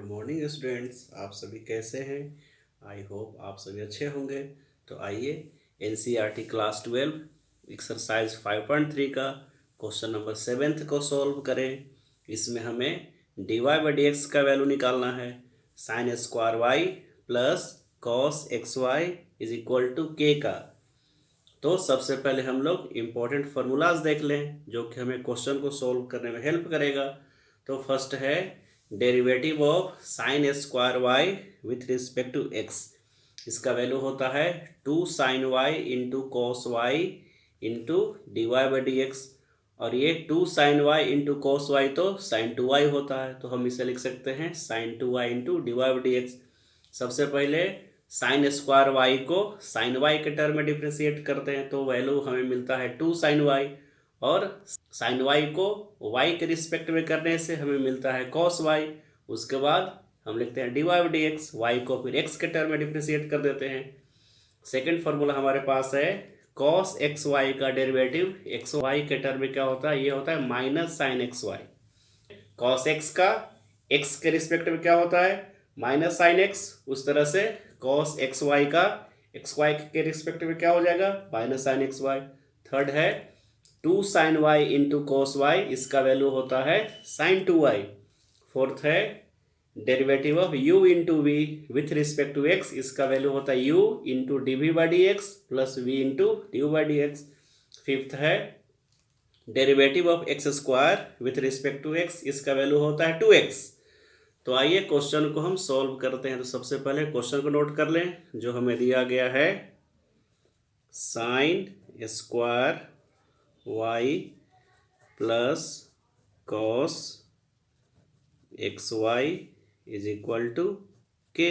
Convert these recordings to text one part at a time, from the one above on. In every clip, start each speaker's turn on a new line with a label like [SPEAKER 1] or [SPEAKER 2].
[SPEAKER 1] Morning students, आप सभी कैसे हैं। आई होप आप सभी अच्छे होंगे। तो आइए एनसीईआरटी क्लास 12 एक्सरसाइज 5.3 का क्वेश्चन नंबर 7 को सॉल्व करें। इसमें हमें d y by d x का वैल्यू निकालना है। Sine square y plus cos x y is equal to k का। तो सबसे पहले हम लोग इम्पोर्टेंट फार्मूलाज देख लें जो कि हमें क्वेश्चन को सॉल्व करने में हेल्प करेगा। तो फर्स्ट है derivative of sine square y with respect to x. इसका वैल्यू होता है 2 sine y into cos y into d y by d x. और ये 2 sine y into cos y तो साइन 2y होता है, तो हम इसे लिख सकते हैं sine 2y into d y by d x. सबसे पहले साइन स्क्वायर वाई को साइन वाई के टर्म में डिफ्रेंशिएट करते हैं, तो वैल्यू हमें मिलता है 2 साइन वाई। और साइन वाई को वाई के रिस्पेक्ट में करने से हमें मिलता है कॉस वाई। उसके बाद हम लिखते हैं d y by d x, y को फिर एक्स के टर्म में डिफ्रेंशिएट कर देते हैं। सेकेंड फार्मूला हमारे पास है कॉस एक्स वाई का डेरिवेटिव एक्स वाई के टर्म में क्या होता है, ये होता है minus sine x y. Cos x का एक्स के रिस्पेक्ट में क्या होता है, माइनस साइन एक्स। उस तरह से कॉस एक्स वाई का एक्स वाई के रिस्पेक्ट में क्या हो जाएगा, minus sine x y. Third है 2 sine y into cos y, इसका वैल्यू होता है साइन 2y। फोर्थ है derivative of u into v with respect to x, इसका वैल्यू होता है u into d v by d x plus v into d u by d x. Fifth है derivative of x square with respect to x, इसका value होता है 2x। तो आइए question को हम सॉल्व करते हैं। तो सबसे पहले क्वेश्चन को नोट कर लें जो हमें दिया गया है। Sine square y plus cos x y is equal to k.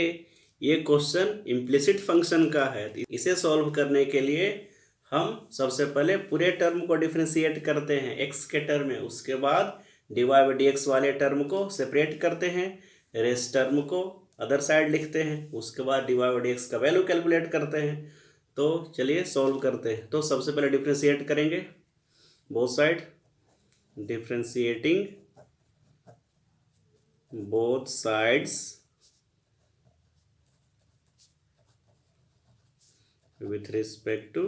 [SPEAKER 1] ये क्वेश्चन इम्प्लिसिट फंक्शन का है। इसे सॉल्व करने के लिए हम सबसे पहले पूरे टर्म को डिफ्रेंशिएट करते हैं एक्स के टर्म में, उसके बाद d y by d x वाले टर्म को सेपरेट करते हैं, रेस्ट टर्म को अदर साइड लिखते हैं, उसके बाद d y by d x का वैल्यू कैलकुलेट करते हैं। तो चलिए सॉल्व करते हैं। तो सबसे पहले डिफ्रेंशिएट करेंगे both side, differentiating both sides with respect to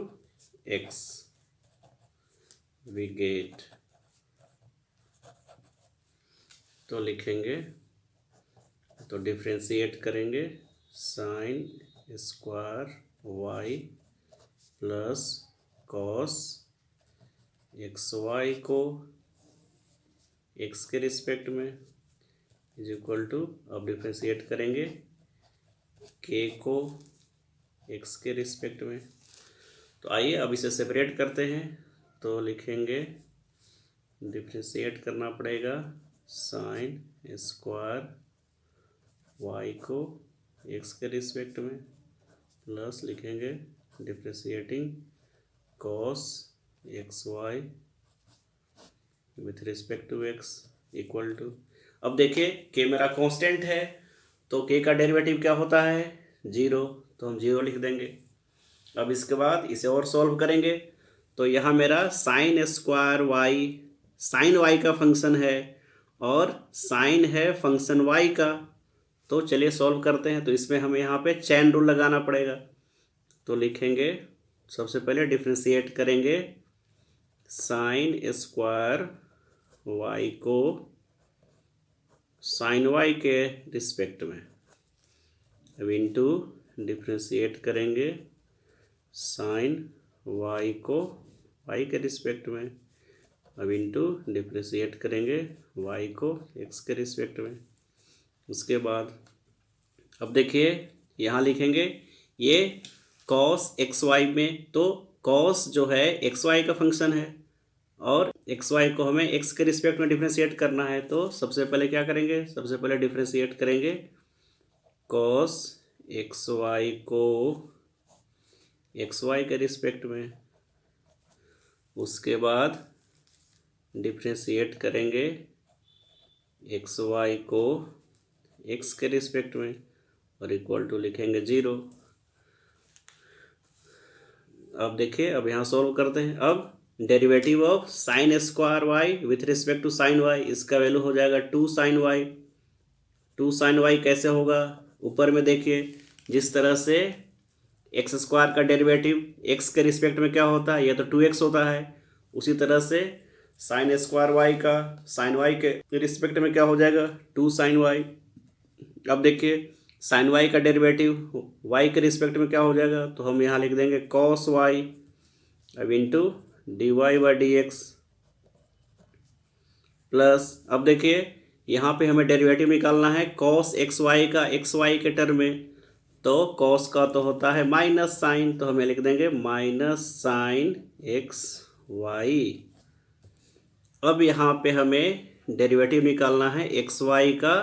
[SPEAKER 1] x, we get, तो लिखेंगे, तो डिफ्रेंशिएट करेंगे sine square y plus cos x y को एक्स के रिस्पेक्ट में इज इक्वल टू, अब डिफ्रेंशिएट करेंगे के को एक्स के रिस्पेक्ट में। तो आइए अब इसे सेपरेट करते हैं। तो लिखेंगे, डिफ्रेंशिएट करना पड़ेगा साइन स्क्वायर वाई को एक्स के रिस्पेक्ट में प्लस लिखेंगे differentiating cos x y with respect to x equal to. अब देखिए के मेरा कांस्टेंट है, तो के का डेरिवेटिव क्या होता है, 0, तो हम 0 लिख देंगे। अब इसके बाद इसे और सॉल्व करेंगे। तो यहाँ मेरा sine square y sine y का फंक्शन है और साइन है फंक्शन वाई का। तो चलिए सॉल्व करते हैं। तो इसमें हमें यहाँ पे चेन रूल लगाना पड़ेगा। तो लिखेंगे, सबसे पहले डिफ्रेंशिएट करेंगे साइन स्क्वायर वाई को साइन वाई के रिस्पेक्ट में, अब इंटू डिफ्रेंशिएट करेंगे साइन वाई को वाई के रिस्पेक्ट में, अब इंटू डिफ्रेंशिएट करेंगे वाई को एक्स के रिस्पेक्ट में। उसके बाद अब देखिए यहाँ लिखेंगे ये कॉस एक्स वाई में, तो कॉस जो है एक्स वाई का फंक्शन है और एक्स वाई को हमें एक्स के रिस्पेक्ट में डिफ्रेंशिएट करना है। तो सबसे पहले क्या करेंगे, सबसे पहले डिफ्रेंशिएट करेंगे कॉस एक्स वाई को एक्स वाई के रिस्पेक्ट में, उसके बाद डिफ्रेंशिएट करेंगे एक्स वाई को एक्स के रिस्पेक्ट में और इक्वल टू लिखेंगे 0। अब देखिए, अब यहाँ सॉल्व करते हैं। अब derivative of sine square y with respect to sine y, इसका वैल्यू हो जाएगा 2 sine y to sine y कैसे होगा, ऊपर में देखिए जिस तरह से एक्स स्क्वायर का डेरिवेटिव एक्स के रिस्पेक्ट में क्या होता है, ये तो 2x होता है, उसी तरह से साइन स्क्वायर वाई का साइन वाई के रिस्पेक्ट में क्या हो जाएगा, 2 साइन वाई। अब देखिए साइन वाई का डेरिवेटिव वाई के रिस्पेक्ट में क्या हो जाएगा, तो हम यहाँ लिख देंगे कॉस वाई अब into d y by d x plus, अब देखिए यहाँ पे हमें डेरिवेटिव निकालना है कॉस एक्स वाई का एक्स वाई के टर्म में, तो कॉस का तो होता है माइनस साइन, तो हमें लिख देंगे माइनस साइन एक्स वाई। अब यहाँ पे हमें डेरिवेटिव निकालना है एक्स वाई का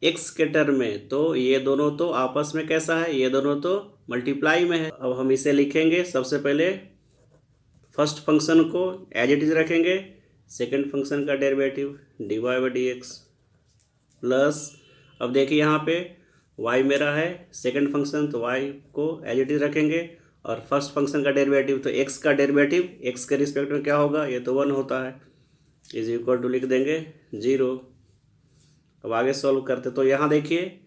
[SPEAKER 1] एक्स के टर्म में, तो ये दोनों तो आपस में कैसा है, ये दोनों तो मल्टीप्लाई में है। अब हम इसे लिखेंगे, सबसे पहले फर्स्ट फंक्शन को एज इट इज रखेंगे, सेकंड फंक्शन का derivative d y by d x plus, अब देखिए यहाँ पे y मेरा है सेकंड फंक्शन, तो y को एज इट इज रखेंगे, और फर्स्ट फंक्शन का डेरिवेटिव तो x का डेरिवेटिव x के रिस्पेक्ट में क्या होगा, ये तो 1 होता है, इज इक्वल टू लिख देंगे 0। अब आगे सॉल्व करते, तो यहाँ देखिए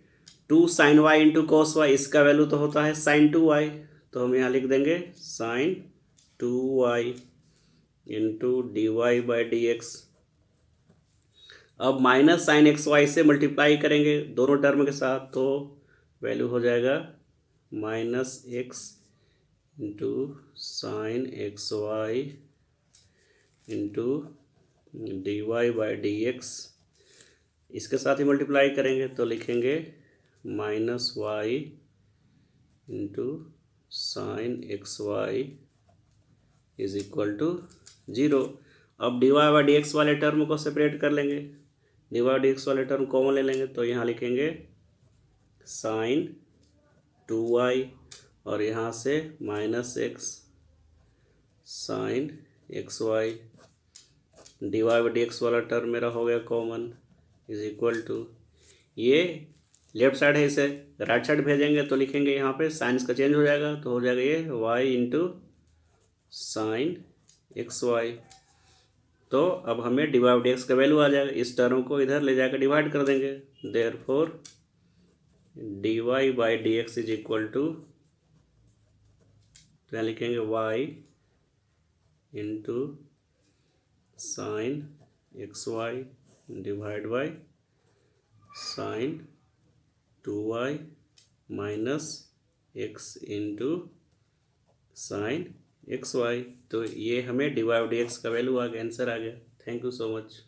[SPEAKER 1] 2 sine y into cos y, इसका वैल्यू तो होता है साइन 2y, तो हम यहाँ लिख देंगे sine 2y into d y by d x. अब माइनस साइन एक्स वाई से मल्टीप्लाई करेंगे दोनों टर्म के साथ, तो वैल्यू हो जाएगा minus x into sine x y into d y by d x, इसके साथ ही मल्टीप्लाई करेंगे तो लिखेंगे minus y into sine x y is equal to 0। अब d y by d x वाले टर्म को सेपरेट कर लेंगे, डी वाई डी एक्स वाले टर्म कॉमन ले लेंगे, तो यहाँ लिखेंगे साइन 2y और यहाँ से minus x sine x y, d y by d x वाला टर्म मेरा हो गया कॉमन, इज इक्वल टू, ये लेफ्ट साइड है इसे राइट साइड भेजेंगे तो लिखेंगे यहाँ पे साइंस का चेंज हो जाएगा, तो हो जाएगा ये y into sine x y. तो अब हमें d y by d x का वैल्यू आ जाएगा, इस टर्म को इधर ले जाकर डिवाइड कर देंगे, therefore d y by d x is equal to, तो यहाँ लिखेंगे y into sine x y divide by sine 2y minus x into sine x y. तो ये हमें d y by d x का वैल्यू आ गया, आंसर आ गया। Thank you so much.